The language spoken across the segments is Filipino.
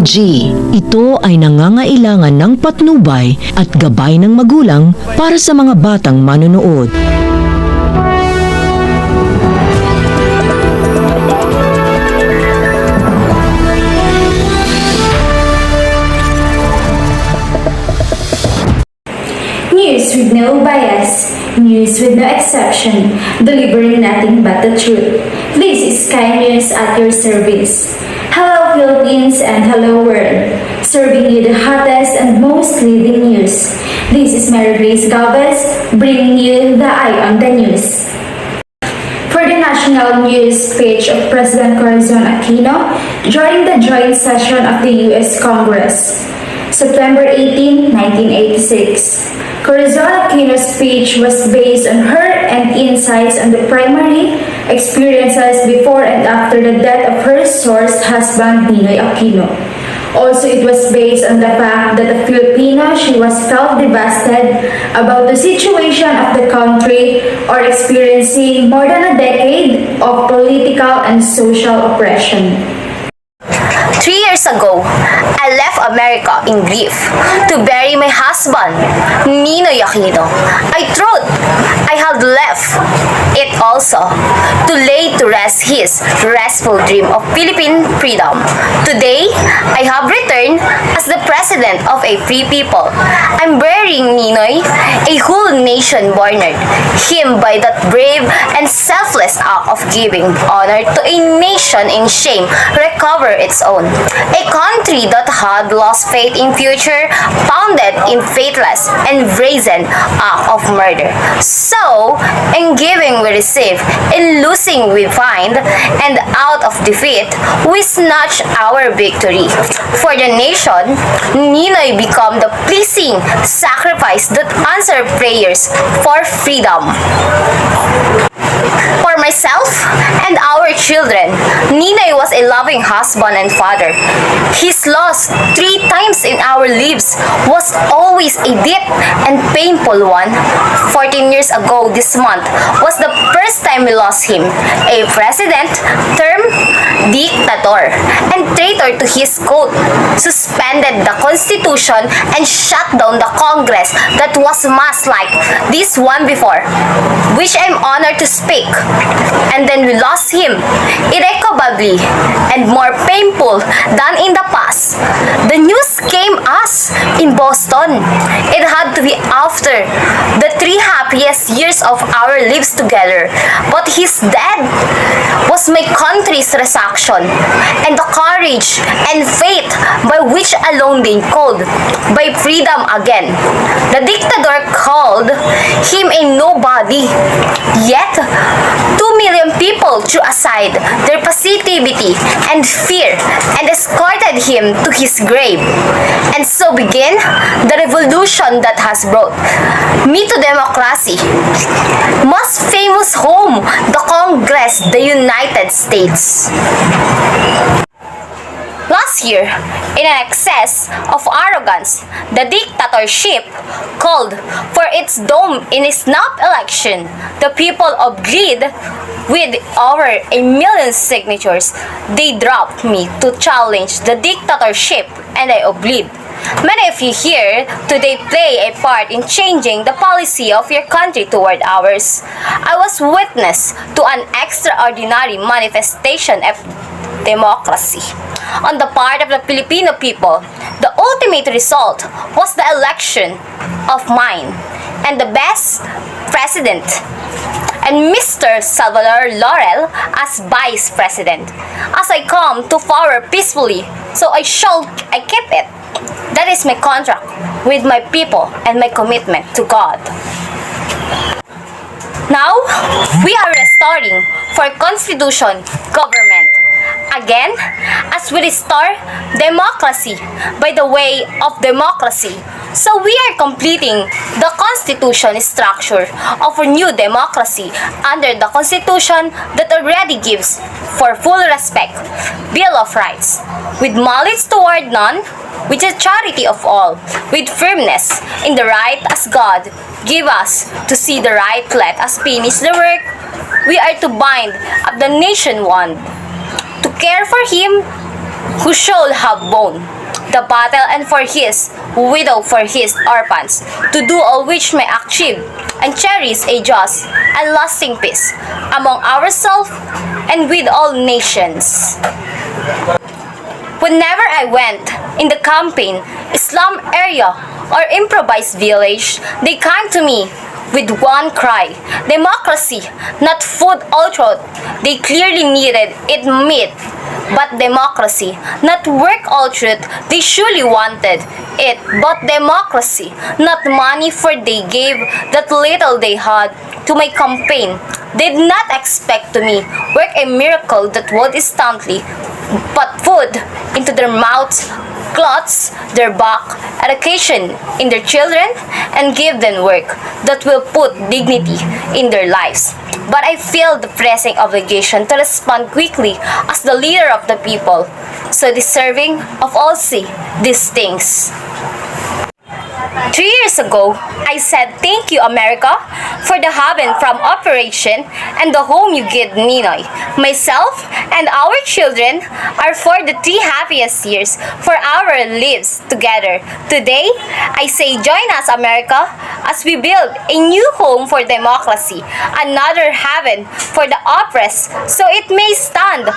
G. Ito ay nangangailangan ng patnubay at gabay ng magulang para sa mga batang manonood. News with no bias, news with no exception, delivering nothing but the truth. This is Sky News at your service. Hello Philippines and hello world, serving you the hottest and most leading news. This is Mary Grace Galvez, bringing you the Eye on the News. For the national news page of President Corazon Aquino during the joint session of the U.S. Congress, September 18, 1986. Corazon Aquino's speech was based on her and insights on the primary experiences before and after the death of her source husband Ninoy Aquino. Also, it was based on the fact that a Filipino, she was felt devastated about the situation of the country or experiencing more than a decade of political and social oppression. 3 years ago, I left America in grief to bury my husband, Ninoy Aquino. I thought I had left it also to lay to rest his restful dream of Philippine freedom. Today, I have returned as the president of a free people. I'm burying Ninoy, a whole nation mourned him by that brave and selfless act of giving honor to a nation in shame recover its own. A country that had lost faith in future, founded in faithless and brazen act of murder. So, in giving we receive, in losing we find, and out of defeat we snatch our victory. For the nation, Ninoy become the pleasing sacrifice that answer prayers for freedom. For myself and our children, Ninoy was a loving husband and father. His loss 3 times in our lives was always a deep and painful one. 14 years ago this month was the first time we lost him, a president, term dictator, and traitor to his code, suspended the constitution and shut down the Congress that was mass like this one before, which I'm honored to speak. And then we lost him, irrecoverably and more painful than in the past. The news came us in Boston. It had to be after the 3 happiest years of our lives together. But his death was my country's resurrection, and the courage and faith by which alone they called by freedom again. The dictator called him a nobody, yet 2 million people threw aside their positivity and fear and escorted him to his grave. And so began the revolution that has brought me to democracy. Most famous home, the Congress, the United States. Last year, in an excess of arrogance, the dictatorship called for its dome in a snap election. The people agreed with over 1 million signatures. They dropped me to challenge the dictatorship, and I obeyed. Many of you here today play a part in changing the policy of your country toward ours. I was witness to an extraordinary manifestation of democracy on the part of the Filipino people. The ultimate result was the election of mine and the best president, and Mr. Salvador Laurel as vice president. As I come to power peacefully, so I keep it. That is my contract with my people and my commitment to God. Now, we are restoring for constitution government. Again, as we restore democracy by the way of democracy, so we are completing the constitution structure of a new democracy under the constitution that already gives for full respect, Bill of Rights, with malice toward none, with the charity of all, with firmness in the right as God give us to see the right. Let us finish the work. We are to bind up the nation one, to care for him who should have borne the battle and for his widow, for his orphans, to do all which may achieve and cherish a just and lasting peace among ourselves and with all nations. Whenever I went in the campaign, slum area, or improvised village, they came to me with one cry: democracy, not food or truth. They clearly needed it meat, but democracy, not work or truth. They surely wanted it, but democracy, not money, for they gave that little they had to my campaign. Did not expect to me work a miracle that would instantly put food into their mouths, clothes their back, education in their children, and give them work that will put dignity in their lives. But I feel the pressing obligation to respond quickly as the leader of the people, so deserving of all see these things. 3 years ago, I said thank you, America, for the heaven from operation and the home you gave Ninoy. Myself and our children are for the 3 happiest years for our lives together. Today, I say join us, America, as we build a new home for democracy, another heaven for the oppressed, so it may stand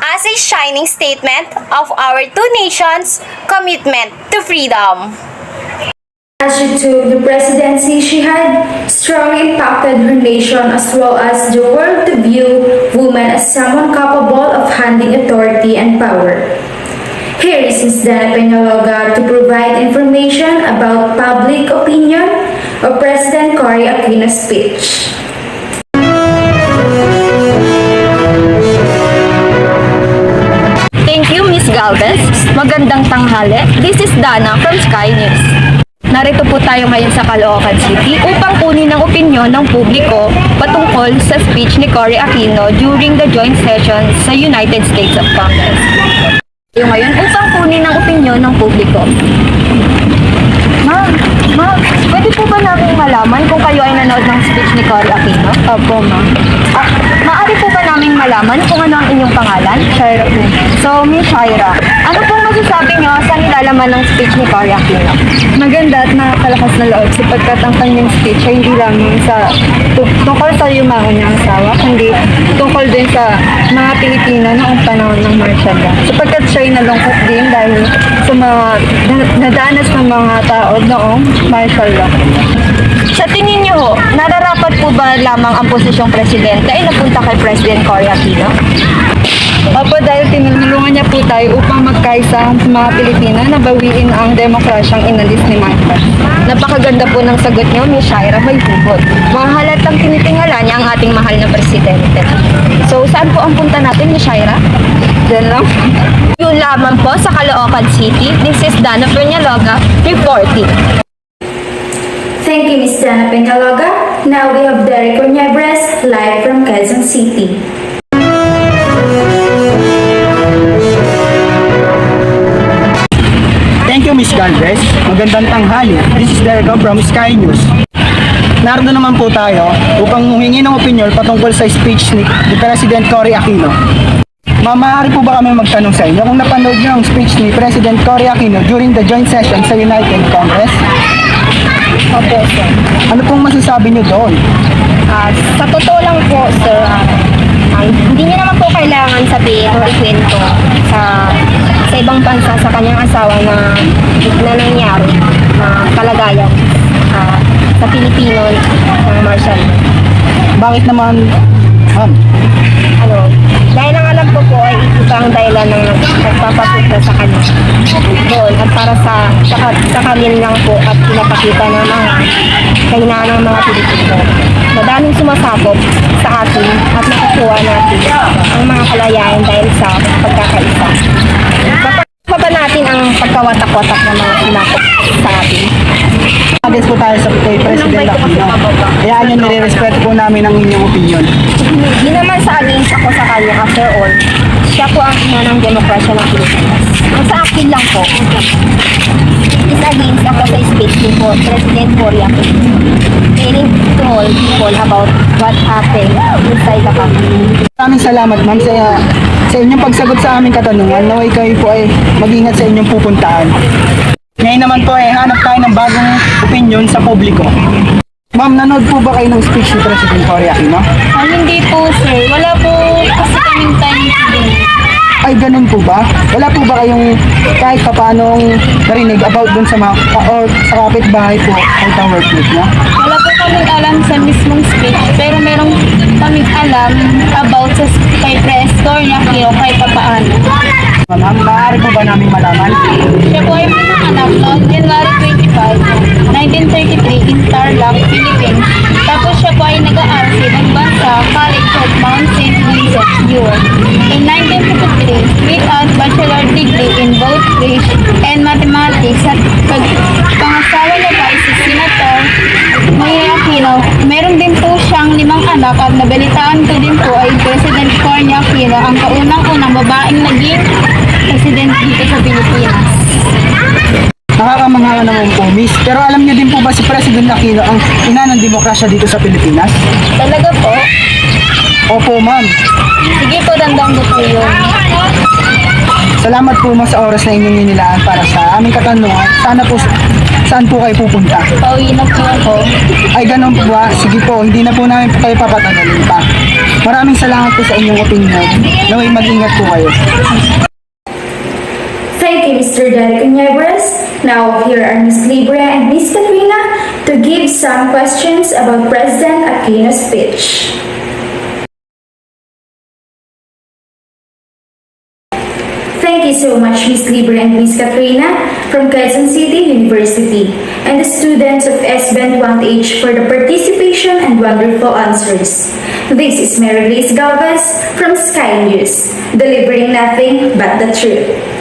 as a shining statement of our 2 nations' commitment to freedom. As she took the presidency, she had strongly impacted her nation as well as the world to view women as someone capable of handling authority and power. Here is Ms. Dana Peñaloga to provide information about public opinion of President Cory Aquino's speech. Thank you, Ms. Galvez. Magandang tanghali. This is Dana from Sky News. Narito po tayo ngayon sa Caloocan City upang kunin ang opinyon ng publiko patungkol sa speech ni Cory Aquino during the joint session sa United States of Congress. Tayo ngayon upang kunin ang opinyon ng publiko. Ma'am, pwede po ba namin malaman kung kayo ay nanood ng speech ni Cory Aquino? Opo, ma'am. Maaari po ba namin malaman kung ano ang inyong pangalan? Shaira po. So, Miss Shaira, ano pong masasabi nyo sa nilalaman ng speech ni Cory Aquino? Maganda at nakakalakas na loob sapagkat ang kanyang speech ay hindi lamang sa tungkol sa yumaon niyang asawa, kundi tungkol din sa mga Pilipino noong panahon ng martial law. Sapagkat siya ay nalungkot din dahil sa mga nadanas ng mga tao noong martial law. Sa tingin niyo ho, nararapat po ba lamang ang posisyong presidente ay napunta kay President Cory Aquino? Opo, dahil tinulungan niya po tayo upang magkaisa sa mga Pilipino na bawiin ang demokrasyang inalis ni Marcos. Napakaganda po ng sagot niyo, Ms. Shaira, may hugot. Mahalatang tinitingala niya ang ating mahal na presidente. So, saan po ang punta natin, Ms. Shaira? Diyan lang. Yun lamang po sa Caloocan City. This is Dana Peñaloga reporting. Thank you, Ms. Dana Peñaloga. Now we have Derek Onyebres live from Quezon City. Thank you, Ms. Galvez. Magandang tanghali. This is Derek from Sky News. Narito naman po tayo upang humingi ng opinion patungkol sa speech ni President Cory Aquino. Maaari po ba kami magtanong sa inyo kung napanood niyo ang speech ni President Cory Aquino during the joint session sa United Congress? Opo, sir. Ano pong masasabi niyo doon? Sa totoo lang po, sir, hindi niya naman po kailangan sabihin o ikwento sa ibang bansa sa kanyang asawa na nangyari na kalagayan sa Pilipino na martial law. Bakit naman, ma'am? Dahil ang alam ko po ay isang dahilan ng nagpapapunta sa kanya doon at para sa kanil lang po at pinapakita ng mga kahinaan ng mga Pilipino. Madaming sumasabot sa atin at nakukuha natin ang mga kalayaan dahil sa pagkakaisa. Pa ba natin ang pagkawatak-watak ng mga sinakop sa atin? Against po tayo sa kay President Aquino. Kaya yun, nire-respeto po namin ang inyong opinion. Hindi naman sa against ako sa kanya, after all, siya po ang ina ng demokrasya ng Pilipinas. Ang sa akin lang po, is against ako sa speech ni po, President Cory Aquino. Telling to all people about what happened inside the country. Maraming salamat, ma'am, sa sa inyong pagsagot sa aming katanungan. Naway kayo po ay mag-ingat sa inyong pupuntahan. Ngayon naman po ay hanap tayo ng bagong opinion sa publiko. Ma'am, nanood po ba kayo ng speech ni President Cory Aquino? Hindi po, sir. Wala po kasi kaming time din. Ay, ganun po ba? Wala po ba kayong kahit papanong narinig about dun sa mga or sa kapitbahay po o sa workmate niya? Wala po kaming alam sa mismong speech, pero merong kaming alam about sa kay Cory Aquino kahit papaano. Ma'am, maaari po ba namin malaman? Siya po ay pinanganak noong January 25, 1933 in Tarlac, Philippines. Tapos siya po ay nag-aaral sa ibang bansa, College of Mount St. Vincent, Europe. In 1953, with a bachelor degree in both English and Mathematics at pangasawa na pa si Senator Cory Aquino. Meron din po siyang 5 anak at nabalitaan ko din po ay President Cory Aquino, ang kaunang-unang babaeng naging president dito sa Pilipinas. Nakakamangha naman po, miss. Pero alam niyo din po ba si President Aquino ang ina ng demokrasya dito sa Pilipinas? Talaga po? Opo, ma'am. Sige po, dandang ko po yun. Salamat po ma'am sa oras na inyong ninilaan para sa aming katanungan. Sana po, saan po kayo pupunta? Pauwi na po ako. Ay, ganun po ba? Sige po, hindi na po namin kayo papatagalin pa. Maraming salamat po sa inyong opinion. Naway mag-ingat po kayo. Thank you, Mr. Derek Nieves. Now, here are Ms. Libra and Ms. Katrina to give some questions about President Aquino's speech. Thank you so much, Ms. Libra and Ms. Katrina from Quezon City University and the students of S-Band 1H for the participation and wonderful answers. This is Mary Grace Galvez from Sky News, delivering nothing but the truth.